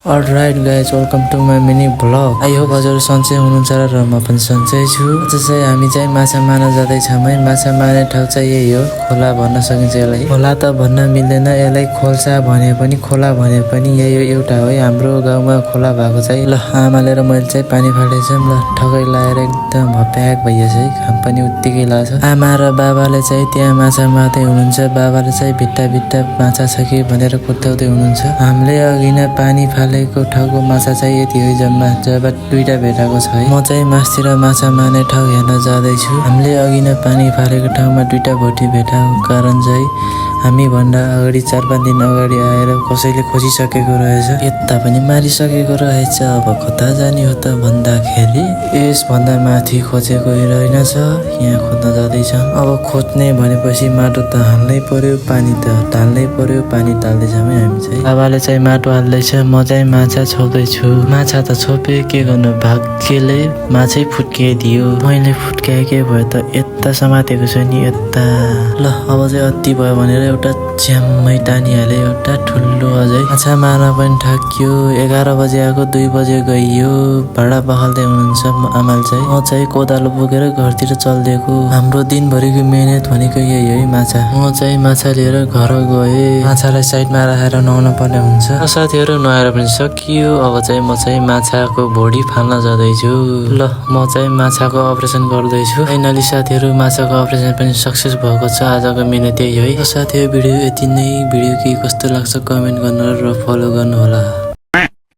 All right guys, welcome to my mini vlog. I hope हजुर सन्चै हुनुहुन्छ र म पनि सन्चै छु। आज चाहिँ हामी चाहिँ माछा मार्न जाँदैछौँ है। माछा मार्ने ठाउँ चाहिँ यही हो, खोला भन्न सकिन्छ यसलाई। खोला त भन्न मिल्दैन, यसलाई खोल्सा भने पनि खोला भने पनि यही एउटा हो। हाम्रो गाउँमा खोला भएको चाहिँ ल आमाले र मैले चाहिँ पानी फाल्दैछौँ। ल ठकै लाएर एकदम भप्याक भइएछ है, घाम पनि उत्तिकै लाग्छ। आमा र बाबाले चाहिँ त्यहाँ माछा मार्दै हुनुहुन्छ। बाबाले चाहिँ भित्ता भित्ता माछा छ कि भनेर कुद्याउँदै हुनुहुन्छ। हामीले अघि नै पानी फालेको ठाउँको माछा चाहिँ यति हो जम्मा, जब दुईटा भेटाएको छ है। म चाहिँ मासतिर माछा मार्ने ठाउँ हेर्न जाँदैछु। हामीले अघि नै पानी फालेको ठाउँमा दुईटा भोटी भेटाएको कारण चाहिँ हामी भन्दा अगाडि 4-5 दिन अगाडि आएर कसैले खोजिसकेको रहेछ। यता पनि मारिसकेको रहेछ। अब कता जाने हो त भन्दाखेरि यसभन्दा माथि खोजेको रहेनछ, यहाँ खोज्न जाँदैछ। अब खोज्ने भनेपछि माटो त हाल्नै पर्यो, पानी त ढाल्नै पर्यो। पानी ढाल्दैछौँ है हामी चाहिँ। बाबाले चाहिँ माटो हाल्दैछ, म चाहिँ माछा छोप्दैछु। माछा त छोपे, के गर्नु, भाग्यले माछै फुट्किदियो। मैले फुट्काए के भयो त, यता समातेको छु नि यता। ल अब चाहिँ अति भयो भनेर एउटा च्याम्मै टानिहाले, एउटा ठुलो अझै। माछा मार्न पनि थाक्यो। 11 बजे आएको, 2 बजे गइयो। भाडा पखाल्दै हुनुहुन्छ आमाले चाहिँ। म चाहिँ कोदालो बोकेर घरतिर चलिदिएको। हाम्रो दिनभरिको मेहनत भनेको यही है, माछा। म चाहिँ माछा लिएर घर गएँ। माछालाई साइडमा राखेर नुहाउनु पर्ने हुन्छ। साथीहरू नुहाएर पनि सकियो। अब चाहिँ म चाहिँ माछाको भोडी फाल्न जाँदैछु। ल म चाहिँ माछाको अपरेसन गर्दैछु। फाइनली साथीहरू माछाको अपरेसन पनि सक्सेस भएको छ। आजको मिहिनेत यही है। साथीहरू भिडियो यति नै। भिडियो के कस्तो लाग्छ कमेन्ट गर्नु र फलो गर्नु होला।